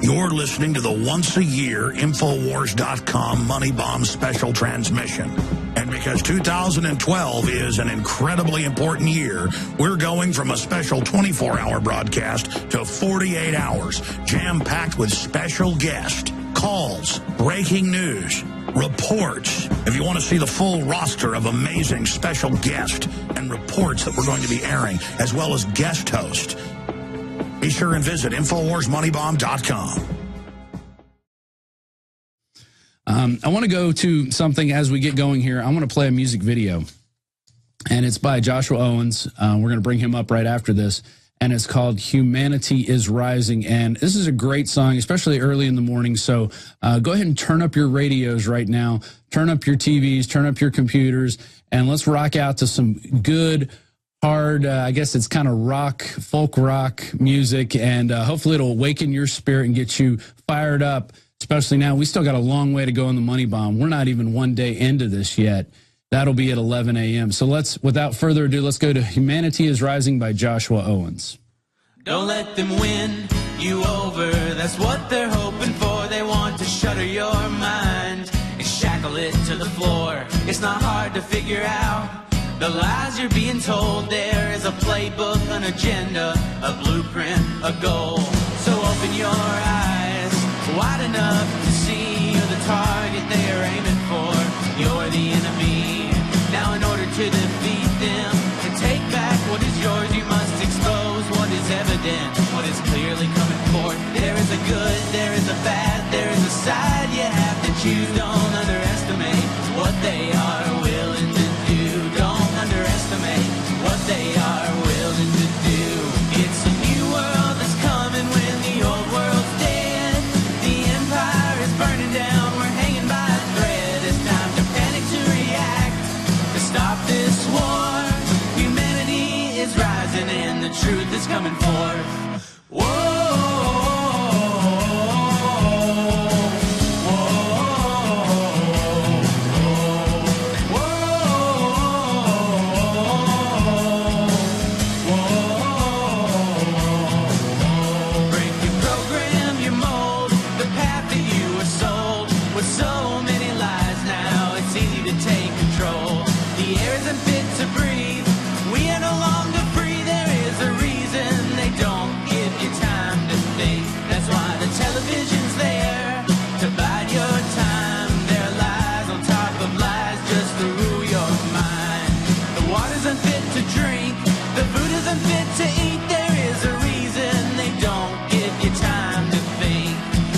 You're listening to the once-a-year Infowars.com Money Bomb special transmission. And because 2012 is an incredibly important year, we're going from a special 24-hour broadcast to 48 hours, jam-packed with special guests, calls, breaking news, reports. If you want to see the full roster of amazing special guests and reports that we're going to be airing, as well as guest hosts, be sure and visit InfoWarsMoneyBomb.com. I want to go to something as we get going here. I want to play a music video, and it's by Joshua Owens. We're going to bring him up right after this, and it's called Humanity is Rising. And this is a great song, especially early in the morning. So go ahead and turn up your radios right now, turn up your TVs, turn up your computers, and let's rock out to some good, hard, I guess it's kind of rock, folk rock music, and hopefully it'll awaken your spirit and get you fired up, especially now. We still got a long way to go in the Money Bomb. We're not even one day into this yet. That'll be at 11 a.m. So without further ado, let's go to Humanity is Rising by Joshua Owens. Don't let them win you over. That's what they're hoping for. They want to shutter your mind and shackle it to the floor. It's not hard to figure out the lies you're being told. There is a playbook, an agenda, a blueprint, a goal. So open your eyes wide enough to see you're the target they are aiming for. You're the enemy. Now in order to defeat them and take back what is yours, you must expose what is evident, what is clearly coming forth. There is a good, there is a bad, there is a side you have to choose. Don't underestimate what they are willing to do. Don't underestimate what they are willing to do. It's a new world that's coming when the old world's dead. The empire is burning down, we're hanging by a thread. It's time to panic, to react, to stop this war. Humanity is rising and the truth is coming forth. Whoa. Television's there to bide your time. There are lies on top of lies just to rule your mind. The water's unfit to drink, the food is unfit to eat. There is a reason they don't give you time to think.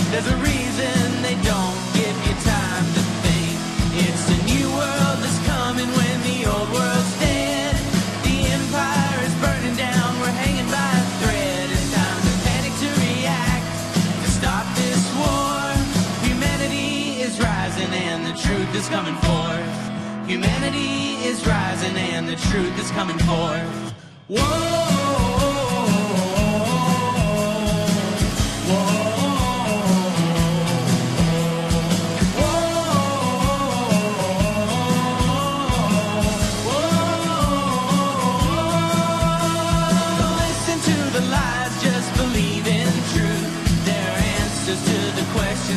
There's a reason they don't give you time to think. It's a new world that's coming when the old world's dead. The empire is burning down, we're hanging by a thread. It's time to panic, to react, stop this war. Humanity is rising and the truth is coming forth. Humanity is rising and the truth is coming forth. Whoa.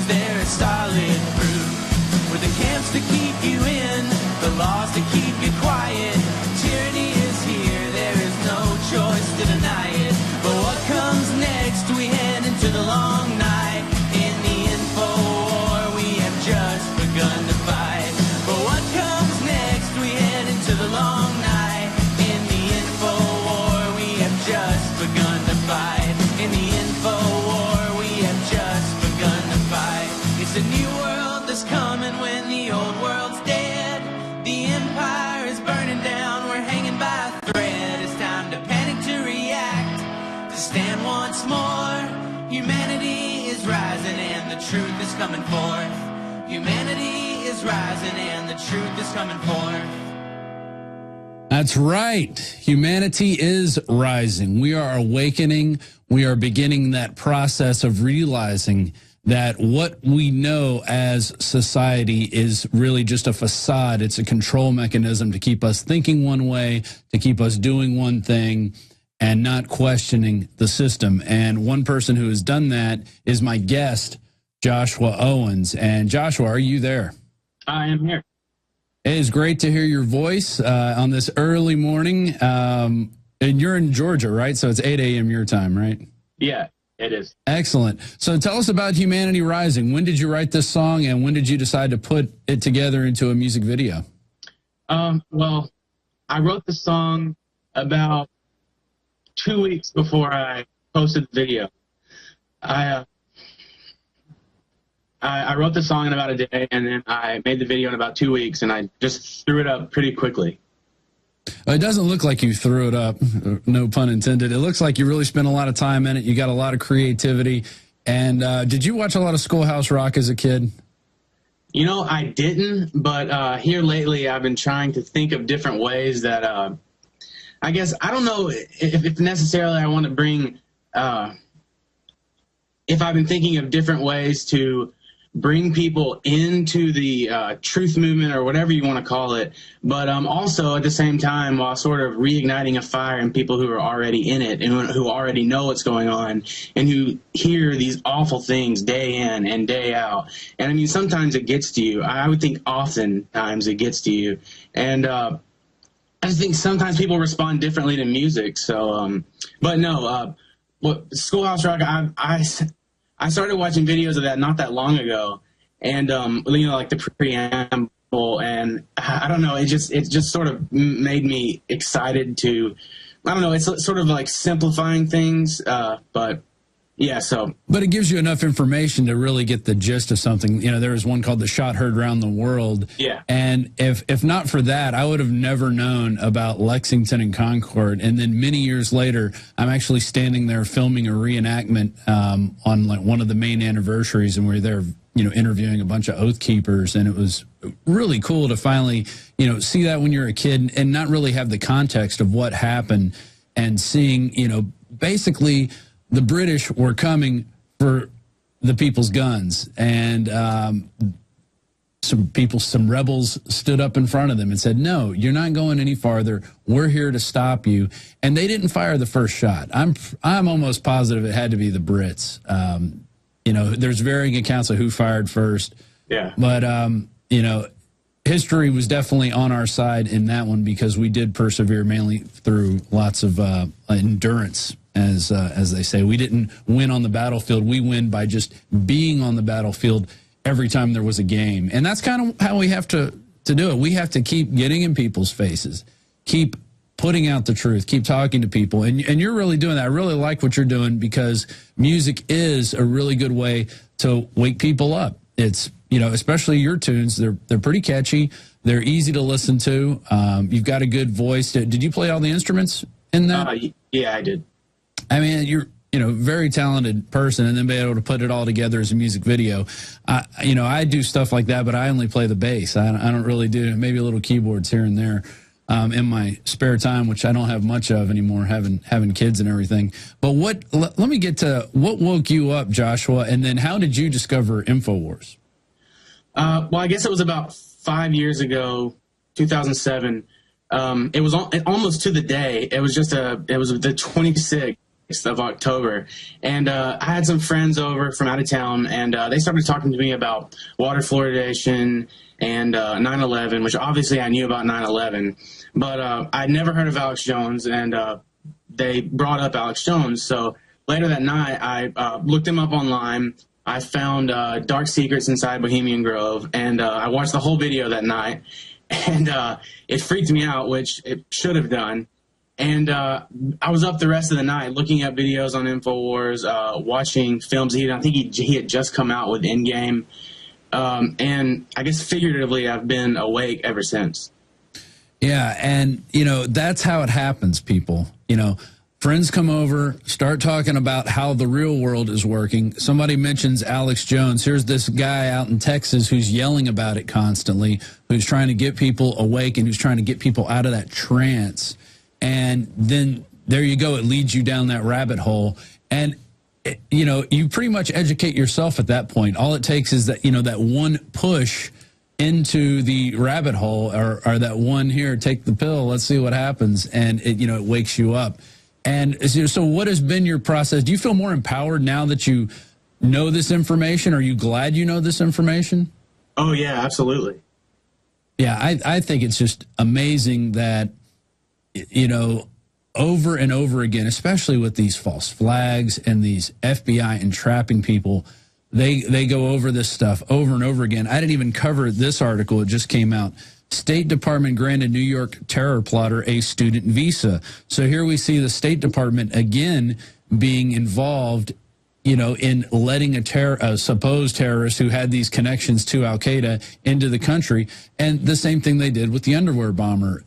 There is solid proof. With the camps to keep you in, the laws to keep you quiet. Tyranny is here, there is no choice to deny it. But what comes next? We head into the long night. In the info war, we have just begun to fight. But what comes next? We head into the long night. In the info war, we have just begun to fight. In the info war, we have just begun to fight. It's a new world that's coming when the old world's dead. The empire is burning down, we're hanging by a thread. It's time to panic, to react, to stand once more. Humanity is rising and the truth is coming forth. Humanity is rising and the truth is coming forth. That's right. Humanity is rising. We are awakening. We are beginning that process of realizing that what we know as society is really just a facade. It's a control mechanism to keep us thinking one way, to keep us doing one thing. and not questioning the system. And one person who has done that is my guest, Joshua Owens. And Joshua, are you there? I am here. It is great to hear your voice on this early morning. And you're in Georgia, right? So it's 8 a.m. your time, right? Yeah, it is. Excellent. So tell us about Humanity Rising. When did you write this song, and when did you decide to put it together into a music video? Well, I wrote the song about 2 weeks before I posted the video. I wrote the song in about a day, and then I made the video in about 2 weeks, and I just threw it up pretty quickly. It doesn't look like you threw it up, no pun intended. It looks like you really spent a lot of time in it. You got a lot of creativity. And did you watch a lot of Schoolhouse Rock as a kid? You know, I didn't, but here lately I've been trying to think of different ways that, I guess, I don't know if necessarily I want to bring, if I've been thinking of different ways to bring people into the truth movement or whatever you want to call it, but also at the same time while sort of reigniting a fire in people who are already in it and who already know what's going on and who hear these awful things day in and day out. And I mean, sometimes it gets to you. I would think oftentimes it gets to you. And I just think sometimes people respond differently to music. So, but no, what Schoolhouse Rock, I started watching videos of that not that long ago, and you know, like the preamble, and I don't know, it just sort of made me excited to, I don't know, it's sort of like simplifying things, but yeah, so. But it gives you enough information to really get the gist of something. You know, there was one called The Shot Heard Round the World. Yeah. And if not for that, I would have never known about Lexington and Concord. And then many years later, I'm actually standing there filming a reenactment on like one of the main anniversaries, and we're there, you know, interviewing a bunch of Oath Keepers. And it was really cool to finally, you know, see that when you're a kid and not really have the context of what happened, and seeing, you know, basically the British were coming for the people's guns, and some rebels stood up in front of them and said, no, you're not going any farther. We're here to stop you. And they didn't fire the first shot. I'm almost positive it had to be the Brits. You know, there's varying accounts of who fired first. Yeah. But, you know, history was definitely on our side in that one, because we did persevere mainly through lots of endurance. As they say, we didn't win on the battlefield. We win by just being on the battlefield every time there was a game. And that's kind of how we have to do it. We have to keep getting in people's faces, keep putting out the truth, keep talking to people. And you're really doing that. I really like what you're doing, because music is a really good way to wake people up. It's, you know, especially your tunes. They're pretty catchy. They're easy to listen to. You've got a good voice. Did you play all the instruments in that? Yeah, I did. I mean, you're, you know, very talented person, and then be able to put it all together as a music video. You know, I do stuff like that, but I only play the bass. I don't really do, maybe a little keyboards here and there in my spare time, which I don't have much of anymore, having kids and everything. But let me get to what woke you up, Joshua, and then how did you discover InfoWars? Well, I guess it was about 5 years ago, 2007. It was almost to the day. It was the 26th of October, and I had some friends over from out of town, and they started talking to me about water fluoridation and 9/11, which obviously I knew about 9/11, but I'd never heard of Alex Jones, and they brought up Alex Jones. So later that night, I looked him up online. I found Dark Secrets Inside Bohemian Grove, and I watched the whole video that night, and it freaked me out, which it should have done. And I was up the rest of the night looking at videos on InfoWars, watching films. I think he had just come out with Endgame. And I guess figuratively, I've been awake ever since. Yeah, and, you know, that's how it happens, people. You know, friends come over, start talking about how the real world is working. Somebody mentions Alex Jones. Here's this guy out in Texas who's yelling about it constantly, who's trying to get people awake and who's trying to get people out of that trance. And then there you go. It leads you down that rabbit hole. And, you know, you pretty much educate yourself at that point. All it takes is that, you know, that one push into the rabbit hole, or that one here, take the pill, let's see what happens. And, it, you know, it wakes you up. And so what has been your process? Do you feel more empowered now that you know this information? Are you glad you know this information? Oh, yeah, absolutely. Yeah, I think it's just amazing that, you know, over and over again, especially with these false flags and these FBI entrapping people, they go over this stuff over and over again. I didn't even cover this article. It just came out. State Department granted New York terror plotter a student visa. So here we see the State Department again being involved, you know, in letting a supposed terrorist who had these connections to Al-Qaeda into the country. And the same thing they did with the underwear bomber.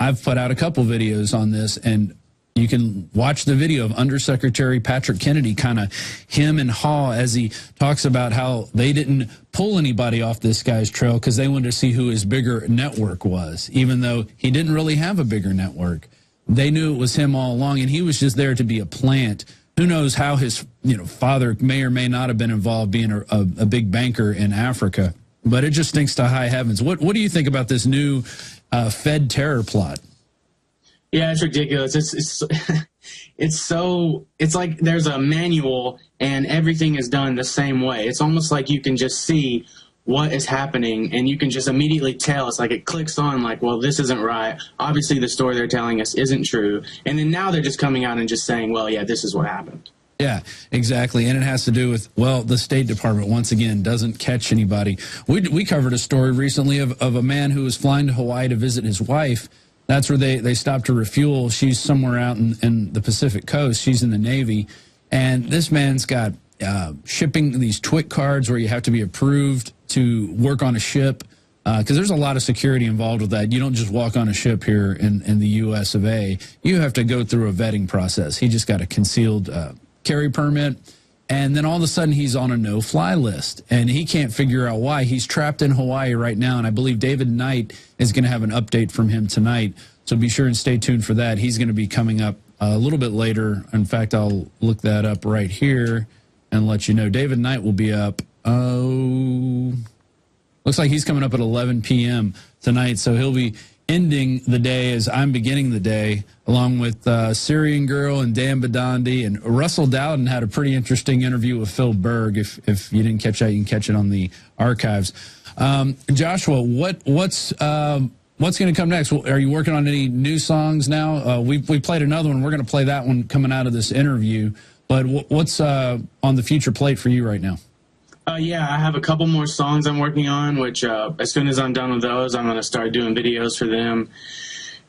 I've put out a couple videos on this, and you can watch the video of Undersecretary Patrick Kennedy, kind of him and haw as he talks about how they didn't pull anybody off this guy's trail because they wanted to see who his bigger network was, even though he didn't really have a bigger network. They knew it was him all along, and he was just there to be a plant. Who knows how his father may or may not have been involved, being a big banker in Africa. But it just stinks to high heavens. What do you think about this new Fed terror plot? Yeah, it's ridiculous. It's like there's a manual and everything is done the same way. It's almost like you can just see what is happening and you can just immediately tell. It's like it clicks on like, well, this isn't right. Obviously the story they're telling us isn't true. And then now they're just coming out and just saying, well, yeah, this is what happened. Yeah, exactly. And it has to do with, well, the State Department, once again, doesn't catch anybody. We covered a story recently of a man who was flying to Hawaii to visit his wife. That's where they stopped to refuel. She's somewhere out in the Pacific coast. She's in the Navy. And this man's got shipping these TWIC cards where you have to be approved to work on a ship, because there's a lot of security involved with that. You don't just walk on a ship here in the U.S. of A. You have to go through a vetting process. He just got a concealed carry permit, and then all of a sudden he's on a no-fly list, and he can't figure out why. He's trapped in Hawaii right now, and I believe David Knight is going to have an update from him tonight, so be sure and stay tuned for that. He's going to be coming up a little bit later. In fact, I'll look that up right here and let you know. David Knight will be up, looks like he's coming up at 11 p.m. tonight, so he'll be ending the day as I'm beginning the day, along with Syrian Girl and Dan Badandi. And Russell Dowden had a pretty interesting interview with Phil Berg. If you didn't catch that, you can catch it on the archives. Joshua, what's going to come next? Are you working on any new songs now? We played another one. We're going to play that one coming out of this interview. But what's on the future plate for you right now? Yeah, I have a couple more songs I'm working on, which as soon as I'm done with those, I'm going to start doing videos for them.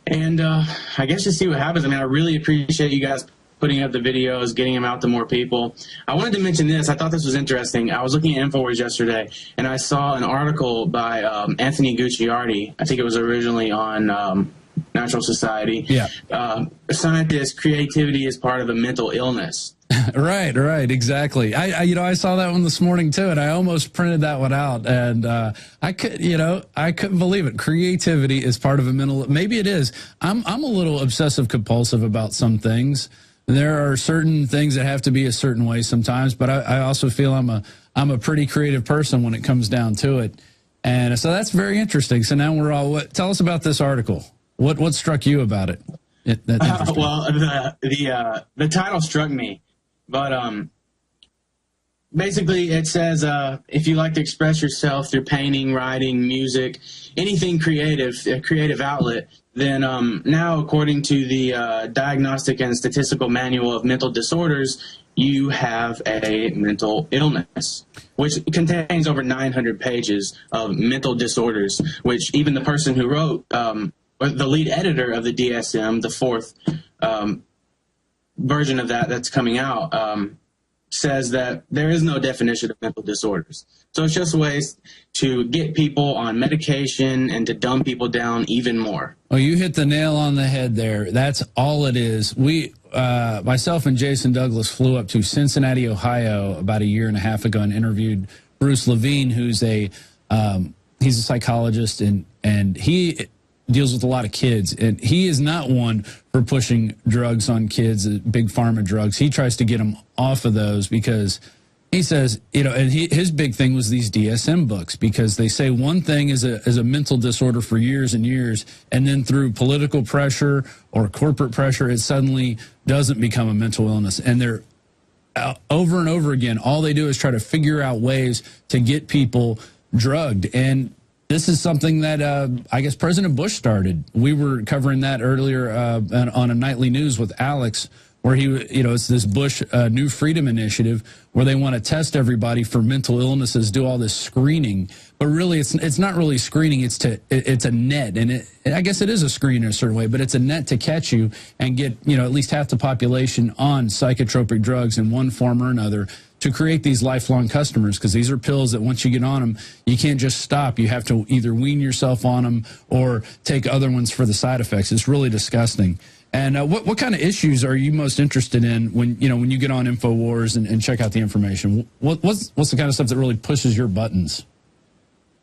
And I guess just see what happens. I mean, I really appreciate you guys putting up the videos, getting them out to more people. I wanted to mention this. I thought this was interesting. I was looking at InfoWars yesterday, and I saw an article by Anthony Gucciardi. I think it was originally on Natural Society. Yeah. Scientists, creativity is part of a mental illness. Right, exactly. I saw that one this morning too, and I almost printed that one out, and I couldn't believe it. Creativity is part of a mental. Maybe it is. I'm a little obsessive compulsive about some things. There are certain things that have to be a certain way sometimes, but I also feel I'm a pretty creative person when it comes down to it, and so that's very interesting. So now we're all. Tell us about this article. What struck you about it? Well, the title struck me. But basically it says if you like to express yourself through painting, writing, music, anything creative, a creative outlet, then now according to the Diagnostic and Statistical Manual of Mental Disorders, you have a mental illness, which contains over 900 pages of mental disorders, which even the person who wrote, or the lead editor of the DSM, the fourth version of that's coming out, says that there is no definition of mental disorders. So it's just ways to get people on medication and to dumb people down even more. Oh, you hit the nail on the head there. That's all it is. We, myself and Jason Douglas, flew up to Cincinnati, Ohio about a year and a half ago and interviewed Bruce Levine, who's he's a psychologist, and he deals with a lot of kids, and he is not one for pushing drugs on kids, big pharma drugs. He tries to get them off of those because He says, you know, and his big thing was these DSM books, because they say one thing is a mental disorder for years and years, and then through political pressure or corporate pressure, it suddenly doesn't become a mental illness. And they're over and over again, all they do is try to figure out ways to get people drugged. And this is something that I guess President Bush started. We were covering that earlier on a nightly news with Alex, where he, you know, it's this Bush New Freedom Initiative where they want to test everybody for mental illnesses, do all this screening. But really, it's not really screening. It's a net, and I guess it is a screen in a certain way, but it's a net to catch you and get, you know, at least half the population on psychotropic drugs in one form or another, to create these lifelong customers, because these are pills that once you get on them, you can't just stop. You have to either wean yourself on them or take other ones for the side effects. It's really disgusting. And what kind of issues are you most interested in when you get on InfoWars and check out the information? What's the kind of stuff that really pushes your buttons?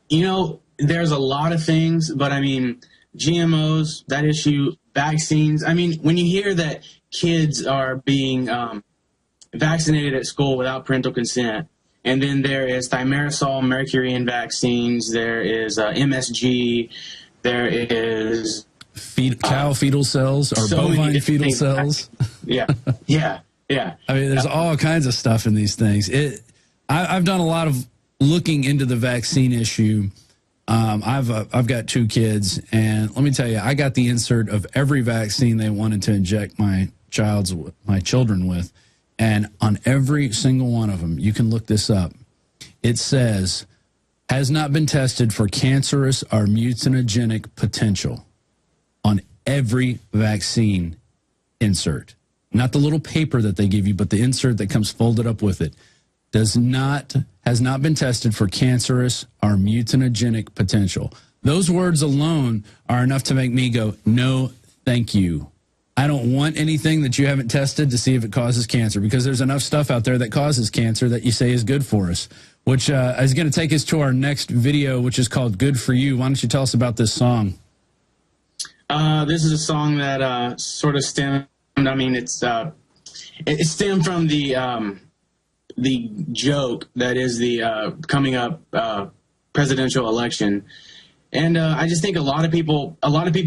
You know, there's a lot of things, but I mean, GMOs, that issue, vaccines. I mean, when you hear that kids are being vaccinated at school without parental consent, and then there is thimerosal, mercury in vaccines, there is MSG, there is cow fetal cells or so bovine fetal cells. Yeah. I mean, there's all kinds of stuff in these things. I've done a lot of looking into the vaccine issue. I've got 2 kids, and let me tell you, I got the insert of every vaccine they wanted to inject my children with, and on every single one of them, you can look this up. It says, has not been tested for cancerous or mutagenic potential. On every vaccine insert, not the little paper that they give you, but the insert that comes folded up with it, has not been tested for cancerous or mutagenic potential. Those words alone are enough to make me go, no, thank you. I don't want anything that you haven't tested to see if it causes cancer, because there's enough stuff out there that causes cancer that you say is good for us, which is going to take us to our next video, which is called Good For You. Why don't you tell us about this song? This is a song that sort of stemmed. I mean, it stemmed from the joke that is the coming up presidential election, and I just think a lot of people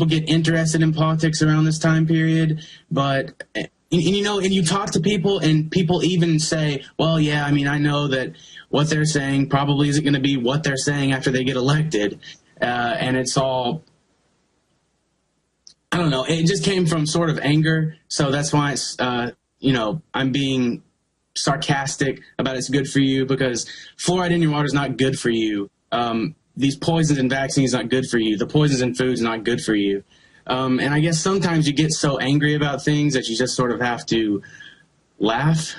get interested in politics around this time period. But you know, and you talk to people, and people even say, "Well, yeah, I mean, I know that what they're saying probably isn't going to be what they're saying after they get elected," and it's all. I don't know. It just came from sort of anger. So that's why it's, you know, I'm being sarcastic about it's good for you, because fluoride in your water is not good for you. These poisons in vaccines not good for you. The poisons in foods not good for you. And I guess sometimes you get so angry about things that you just sort of have to laugh.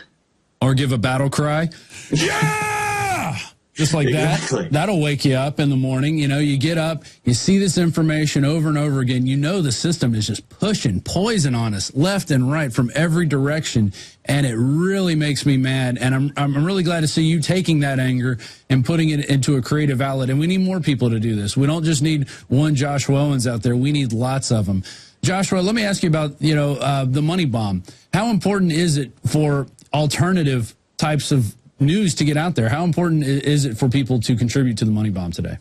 Or give a battle cry. Yeah! Just like Exactly. that. That'll wake you up in the morning. You know, you get up, you see this information over and over again. You know the system is just pushing poison on us left and right from every direction, and it really makes me mad. And I'm really glad to see you taking that anger and putting it into a creative outlet. And we need more people to do this. We don't just need one Joshua Owens out there. We need lots of them. Joshua, let me ask you about, you know, the money bomb. How important is it for alternative types of news to get out there? How important is it for people to contribute to the money bomb today?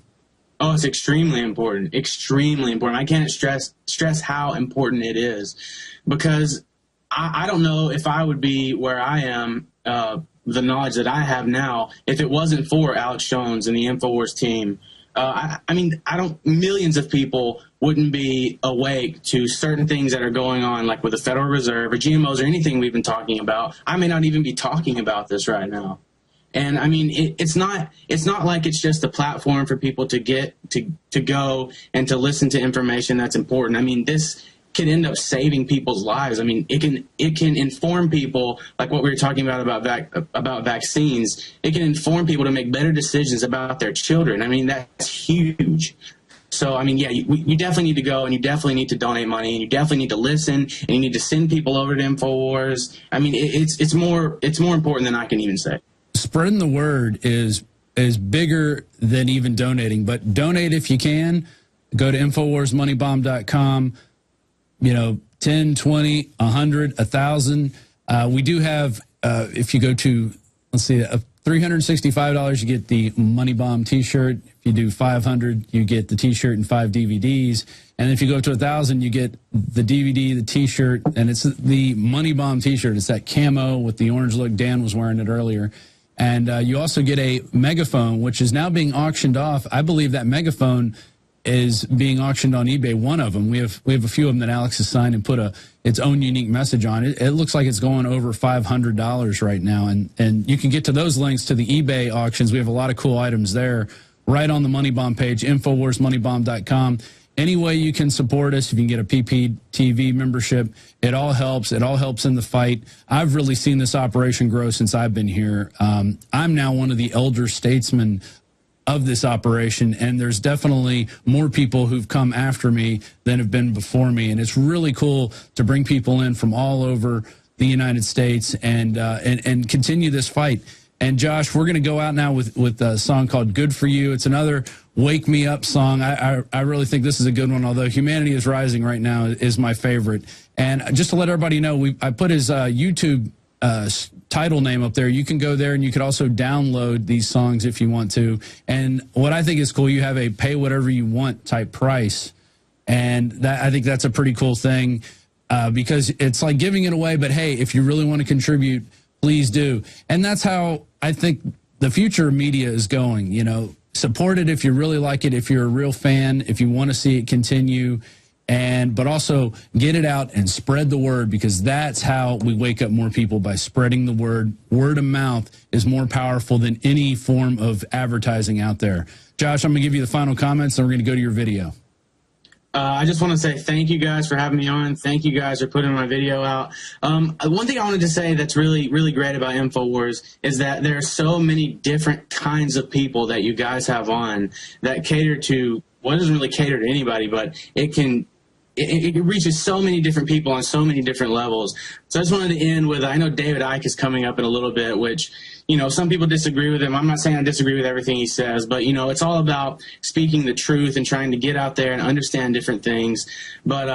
Oh, it's extremely important. Extremely important. I can't stress how important it is, because I don't know if I would be where I am, the knowledge that I have now, if it wasn't for Alex Jones and the InfoWars team. I mean, millions of people wouldn't be awake to certain things that are going on, like with the Federal Reserve or GMOs or anything we've been talking about. I may not even be talking about this right now. And I mean, it's not like it's just a platform for people to get to go and to listen to information that's important. I mean, this can end up saving people's lives. I mean, it can inform people, like what we were talking about vaccines. It can inform people to make better decisions about their children. I mean, that's huge. So, I mean, yeah, you definitely need to go, and you definitely need to donate money, and you definitely need to listen, and you need to send people over to InfoWars. I mean, it's more important than I can even say. Spreading the word is bigger than even donating, but donate if you can. Go to InfoWarsMoneyBomb.com. You know, 10, 20, 100, 1,000. We do have, if you go to, let's see, $365, you get the Money Bomb t-shirt. If you do $500, you get the t-shirt and 5 DVDs. And if you go to $1,000, you get the DVD, the t-shirt, and it's the Money Bomb t-shirt. It's that camo with the orange look. Dan was wearing it earlier. And you also get a megaphone, which is now being auctioned off. I believe that megaphone is being auctioned on eBay. One of them, we have a few of them that Alex has signed and put its own unique message on it. It looks like it's going over $500 right now, and you can get to those links to the eBay auctions. We have a lot of cool items there, right on the Money Bomb page, InfoWarsMoneyBomb.com. Any way you can support us, if you can get a PPTV membership, it all helps. It all helps in the fight. I've really seen this operation grow since I've been here. I'm now one of the elder statesmen of this operation, and there's definitely more people who've come after me than have been before me, and it's really cool to bring people in from all over the United States and continue this fight. And Josh, we're going to go out now with a song called "Good for You." It's another wake me up song. I really think this is a good one, although "Humanity is Rising" right now is my favorite. And just to let everybody know, I put his YouTube title name up there. You can go there, and you could also download these songs if you want to. And what I think is cool, you have a pay whatever you want type price, and I think that's a pretty cool thing because it's like giving it away. But hey, if you really want to contribute, please do. And that's how I think the future of media is going. You know, support it if you really like it, if you're a real fan, if you want to see it continue. But also get it out and spread the word, because that's how we wake up more people, by spreading the word. Word of mouth is more powerful than any form of advertising out there. Josh, I'm going to give you the final comments, and we're going to go to your video. I just want to say thank you guys for having me on. Thank you guys for putting my video out. One thing I wanted to say that's really, really great about InfoWars is that there are so many different kinds of people that you guys have on that cater to, well, it doesn't really cater to anybody, but it reaches so many different people on so many different levels. So I just wanted to end with, I know David Icke is coming up in a little bit, which, you know, some people disagree with him. I'm not saying I disagree with everything he says, but, you know, it's all about speaking the truth and trying to get out there and understand different things. But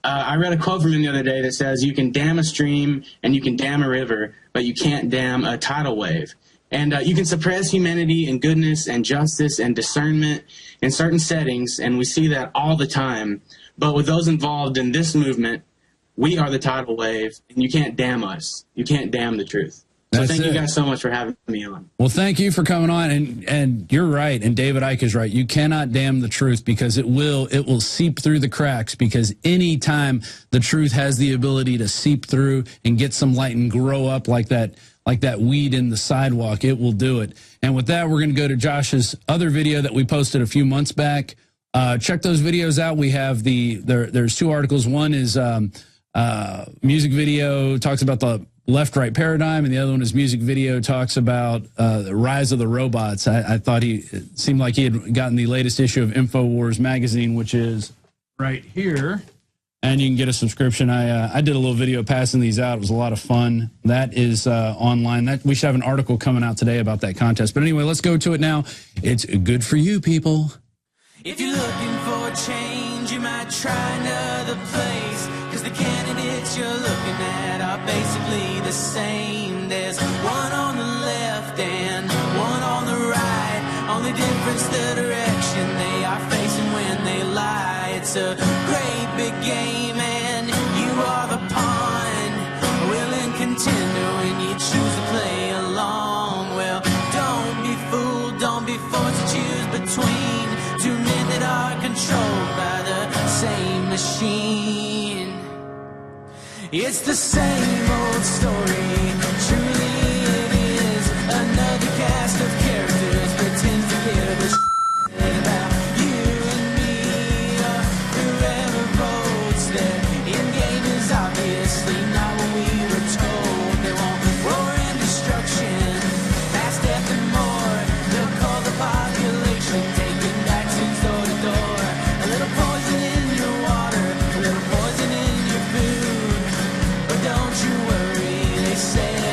I read a quote from him the other day that says, you can dam a stream and you can dam a river, but you can't dam a tidal wave. And you can suppress humanity and goodness and justice and discernment in certain settings, and we see that all the time. But with those involved in this movement, we are the tidal wave, and you can't dam us. You can't dam the truth. So thank you guys so much for having me on. Well, thank you for coming on, and you're right, and David Icke is right. You cannot dam the truth, because it will seep through the cracks, because any time the truth has the ability to seep through and get some light and grow up like that weed in the sidewalk, it will do it. And with that, we're going to go to Josh's other video that we posted a few months back. Check those videos out. We have there's two articles. One is music video, talks about the left-right paradigm, and the other one is music video, talks about the rise of the robots. I thought it seemed like he had gotten the latest issue of InfoWars magazine, which is right here. And you can get a subscription. I did a little video passing these out. It was a lot of fun. That is online. We should have an article coming out today about that contest. But anyway, let's go to it now. It's good for you, people. If you're looking for change, you might try another place, cause the candidates you're looking at are basically the same. There's one on the left and one on the right. Only difference the direction they are facing when they lie. It's a great big game and you are the pawn, a willing contender when you choose to play along. Well, don't be fooled, don't be forced to choose between two men that are controlled by the same machine. It's the same old story, truly it is. Another cast of characters pretends to give a shit about you and me, or whoever votes. Their end game is obviously not what we were told. They want war and destruction, mass death and more. They'll call the population, taking vaccines door to door. A little poison in your water, a little poison in your food. But don't you worry, they say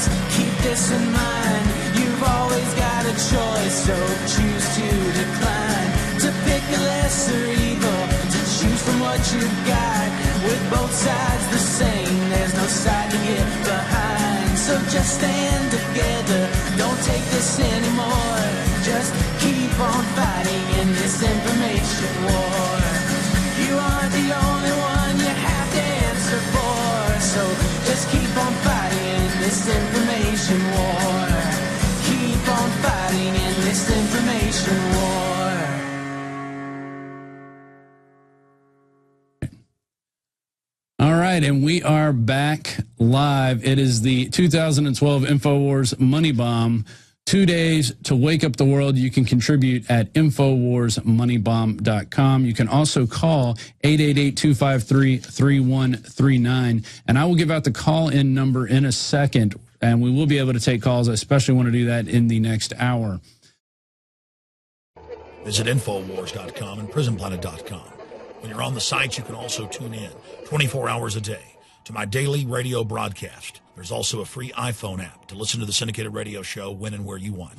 just keep this in mind. You've always got a choice, so choose to decline. To pick a lesser evil, to choose from what you've got. With both sides the same, there's no side to get behind. So just stand together, don't take this anymore. Just keep on fighting in this information war. You aren't the only one you have to answer for. So just keep on fighting in this information war. Keep on fighting in this information war. All right, and we are back live. It is the 2012 InfoWars Money Bomb. 2 days to wake up the world. You can contribute at InfoWarsMoneyBomb.com. You can also call 888-253-3139. And I will give out the call-in number in a second, and we will be able to take calls. I especially want to do that in the next hour. Visit InfoWars.com and PrisonPlanet.com. When you're on the sites, you can also tune in 24 hours a day to my daily radio broadcast. There's also a free iPhone app to listen to the syndicated radio show when and where you want.